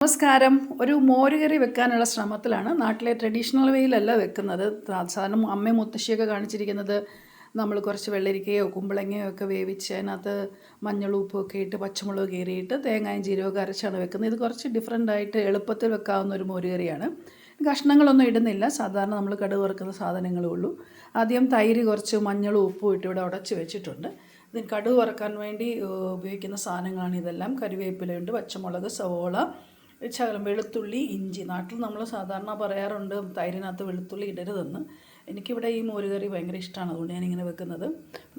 നമസ്കാരം. ഒരു മോരുകറി വെക്കാനുള്ള ശ്രമത്തിലാണ്. നാട്ടിലെ ട്രഡീഷണൽ വേയിലല്ല വെക്കുന്നത്. സാധാരണ അമ്മയും മുത്തശ്ശിയൊക്കെ കാണിച്ചിരിക്കുന്നത് നമ്മൾ കുറച്ച് വെള്ളരിക്കയോ കുമ്പളങ്ങയോ ഒക്കെ വേവിച്ച് അതിനകത്ത് മഞ്ഞളും ഉപ്പുമൊക്കെ ഇട്ട് പച്ചമുളക് കീറിയിട്ട് തേങ്ങയും ജീരകമൊക്കെ അരച്ചാണ് വെക്കുന്നത്. ഇത് കുറച്ച് ഡിഫറെൻ്റായിട്ട് എളുപ്പത്തിൽ വെക്കാവുന്ന ഒരു മോരുകറിയാണ്. കഷ്ണങ്ങളൊന്നും ഇടുന്നില്ല. സാധാരണ നമ്മൾ കടുക് വറുക്കുന്ന സാധനങ്ങളേ ഉള്ളൂ. ആദ്യം തൈര് കുറച്ച് മഞ്ഞളും ഉപ്പും ഇട്ട് ഇവിടെ ഉടച്ച് വെച്ചിട്ടുണ്ട്. ഇതിന് കടുക് വറുക്കാൻ വേണ്ടി ഉപയോഗിക്കുന്ന സാധനങ്ങളാണ് ഇതെല്ലാം. കരിവേപ്പിലയുണ്ട്, പച്ചമുളക്, സവോള, ശകലം വെളുത്തുള്ളി, ഇഞ്ചി. നാട്ടിൽ നമ്മൾ സാധാരണ പറയാറുണ്ട് തൈരിനകത്ത് വെളുത്തുള്ളി ഇടരുതെന്ന്. എനിക്കിവിടെ ഈ മോരുകറി ഭയങ്കര ഇഷ്ടമാണ്, അതുകൊണ്ട് ഞാനിങ്ങനെ വെക്കുന്നത്.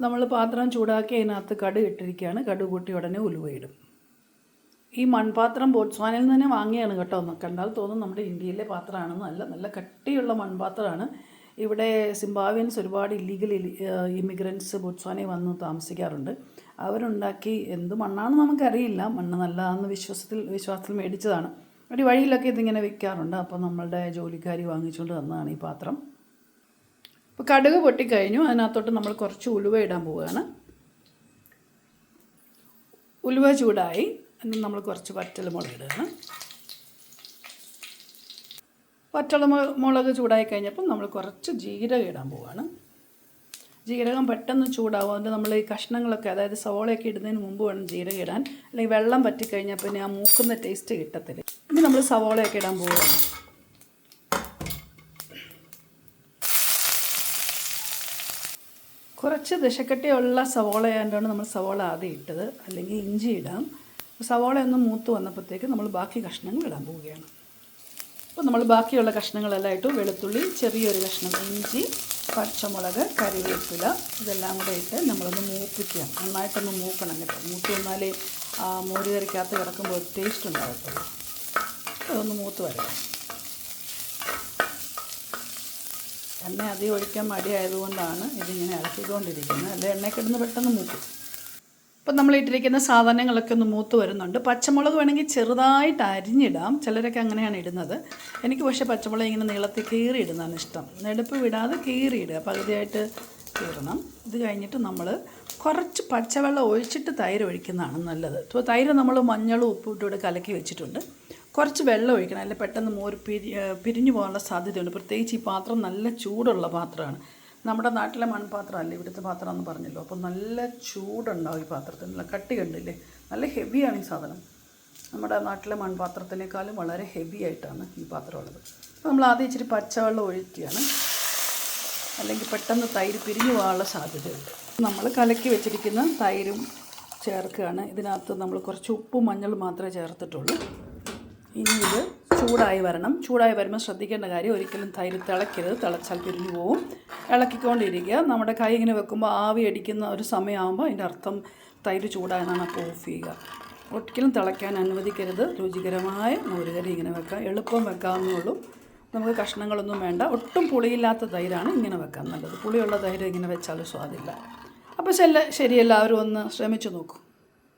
നമ്മൾ പാത്രം ചൂടാക്കി അതിനകത്ത് കടുക് ഇട്ടിരിക്കുകയാണ്. കടുക് കൂട്ടി ഉടനെ ഉലുവയിടും. ഈ മൺപാത്രം ബോട്സ്വാനയിൽ നിന്ന് തന്നെ വാങ്ങിയാണ് കേട്ടോ. കണ്ടാൽ തോന്നും നമ്മുടെ ഇന്ത്യയിലെ പാത്രമാണെന്ന്. നല്ല കട്ടിയുള്ള മൺപാത്രമാണ്. ഇവിടെ സിംബാബ്വേൻസ് ഒരുപാട് ഇല്ലീഗൽ ഇമിഗ്രൻസ് ബോട്സ്വാനയിൽ വന്ന് താമസിക്കാറുണ്ട്. അവരുണ്ടാക്കി എന്ത് മണ്ണാണെന്ന് നമുക്കറിയില്ല. മണ്ണ് നല്ലതാണെന്ന് വിശ്വാസത്തിൽ മേടിച്ചതാണ്. ഒരു വഴിയിലൊക്കെ ഇതിങ്ങനെ വെക്കാറുണ്ട്. അപ്പോൾ നമ്മളുടെ ജോലിക്കാരി വാങ്ങിച്ചുകൊണ്ട് തന്നതാണ് ഈ പാത്രം. അപ്പോൾ കടുക് പൊട്ടിക്കഴിഞ്ഞു. അതിനകത്തോട്ട് നമ്മൾ കുറച്ച് ഉലുവ ഇടാൻ പോവുകയാണ്. ഉലുവ ചൂടായി. എന്നിട്ട് നമ്മൾ കുറച്ച് വറ്റൽമുളക് ഇടുകയാണ്. വറ്റൽമുളക് ചൂടായി കഴിഞ്ഞപ്പോൾ നമ്മൾ കുറച്ച് ജീരകം ഇടാൻ പോവുകയാണ്. ജീരകം പെട്ടെന്ന് ചൂടാവും. അതുകൊണ്ട് നമ്മൾ ഈ കഷ്ണങ്ങളൊക്കെ, അതായത് സവോളയൊക്കെ ഇടുന്നതിന് മുമ്പ് വേണം ജീരകം ഇടാൻ. അല്ലെങ്കിൽ വെള്ളം പറ്റിക്കഴിഞ്ഞാൽ പിന്നെ ആ മൂക്കുന്ന ടേസ്റ്റ് കിട്ടത്തില്ല. ഇനി നമ്മൾ സവോളയൊക്കെ ഇടാൻ പോവുകയാണ്. കുറച്ച് ദശക്കട്ടിയുള്ള സവോള ആയതുകൊണ്ടാണ് നമ്മൾ സവോള ആദ്യം ഇട്ടത്. അല്ലെങ്കിൽ ഇഞ്ചി ഇടാം. സവോള ഒന്ന് മൂത്ത് വന്നപ്പോഴത്തേക്ക് നമ്മൾ ബാക്കി കഷ്ണങ്ങൾ ഇടാൻ പോവുകയാണ്. അപ്പോൾ നമ്മൾ ബാക്കിയുള്ള കഷ്ണങ്ങളെല്ലാം ഇട്ടു. വെളുത്തുള്ളി ചെറിയൊരു കഷ്ണം, ഇഞ്ചി, പച്ചമുളക്, കരിവേപ്പില, ഇതെല്ലാം കൂടെ ഇട്ട് നമ്മളൊന്ന് മൂപ്പിക്കുക. നന്നായിട്ടൊന്ന് മൂക്കണം കേട്ടോ. മൂത്ത് വന്നാലേ ആ മോരുകറിക്കകത്ത് കിടക്കുമ്പോൾ ഒരു ടേസ്റ്റ് ഉണ്ടാകത്തുള്ളൂ. അതൊന്ന് മൂത്ത് വരാം. എണ്ണ അധികം ഒഴിക്കാൻ മടിയായതുകൊണ്ടാണ് ഇതിങ്ങനെ ഇളക്കിക്കൊണ്ടിരിക്കുന്നത്. അല്ലെ എണ്ണയ്ക്കിടുന്ന് പെട്ടെന്ന് മൂക്കും. ഇപ്പം നമ്മൾ ഇട്ടിരിക്കുന്ന സാധനങ്ങളൊക്കെ ഒന്ന് മൂത്ത് വരുന്നുണ്ട്. പച്ചമുളക് വേണമെങ്കിൽ ചെറുതായിട്ട് അരിഞ്ഞിടാം. ചിലരൊക്കെ അങ്ങനെയാണ് ഇടുന്നത്. എനിക്ക് പക്ഷേ പച്ചമുളക് ഇങ്ങനെ നീളത്തിൽ കീറി ഇടുന്നതാണ് ഇഷ്ടം. നെടുപ്പ് വിടാതെ കീറിയിടുക, പകുതിയായിട്ട് കീറണം. ഇത് കഴിഞ്ഞിട്ട് നമ്മൾ കുറച്ച് പച്ചവെള്ളം ഒഴിച്ചിട്ട് തൈര് ഒഴിക്കുന്നതാണ് നല്ലത്. ഇപ്പോൾ തൈര് നമ്മൾ മഞ്ഞളും ഉപ്പും ഇട്ട് കലക്കി വെച്ചിട്ടുണ്ട്. കുറച്ച് വെള്ളം ഒഴിക്കണം, അല്ലെങ്കിൽ പെട്ടെന്ന് മോര് പിരിഞ്ഞു പോകാനുള്ള സാധ്യതയുണ്ട്. പ്രത്യേകിച്ച് ഈ പാത്രം നല്ല ചൂടുള്ള പാത്രമാണ്. നമ്മുടെ നാട്ടിലെ മൺപാത്രമല്ല, ഇവിടുത്തെ പാത്രമെന്ന് പറഞ്ഞല്ലോ. അപ്പോൾ നല്ല ചൂടുണ്ടാവും ഈ പാത്രത്തിന്. നല്ല കട്ടി കണ്ടില്ലേ, നല്ല ഹെവിയാണ് ഈ സാധനം. നമ്മുടെ നാട്ടിലെ മൺപാത്രത്തിനേക്കാളും വളരെ ഹെവി ആയിട്ടാണ് ഈ പാത്രം ഉള്ളത്. അപ്പോൾ നമ്മൾ ആദ്യം ഇച്ചിരി പച്ചവെള്ളം ഒഴിക്കുകയാണ്, അല്ലെങ്കിൽ പെട്ടെന്ന് തൈര് പിരിഞ്ഞു പോകാനുള്ള സാധ്യതയുണ്ട്. നമ്മൾ കലക്കി വെച്ചിരിക്കുന്ന തൈരും ചേർക്കുകയാണ്. ഇതിനകത്ത് നമ്മൾ കുറച്ച് ഉപ്പും മഞ്ഞളും മാത്രമേ ചേർത്തിട്ടുള്ളൂ. ഇനി ഇത് ചൂടായി വരണം. ചൂടായി വരുമ്പോൾ ശ്രദ്ധിക്കേണ്ട കാര്യം, ഒരിക്കലും തൈര് തിളയ്ക്കരുത്. തിളച്ചാൽ പിരിഞ്ഞു പോവും. ഇളക്കിക്കൊണ്ടിരിക്കുക. നമ്മുടെ കൈ ഇങ്ങനെ വെക്കുമ്പോൾ ആവി അടിക്കുന്ന ഒരു സമയമാകുമ്പോൾ അതിൻ്റെ അർത്ഥം തൈര് ചൂടായെന്നാണ്. അപ്പോൾ ഓഫ് ചെയ്യുക. ഒരിക്കലും തിളയ്ക്കാൻ അനുവദിക്കരുത്. രുചികരമായ മോരുകറി ഇങ്ങനെ വെക്കാം. എളുപ്പം വെക്കാവുന്നേ ഉള്ളൂ. നമുക്ക് കഷ്ണങ്ങളൊന്നും വേണ്ട. ഒട്ടും പുളിയില്ലാത്ത തൈരാണ് ഇങ്ങനെ വെക്കാൻ നല്ലത്. പുളിയുള്ള തൈര് ഇങ്ങനെ വെച്ചാൽ സ്വാദില്ല. അപ്പോൾ ശരി, എല്ലാവരും ഒന്ന് ശ്രമിച്ചു നോക്കൂ.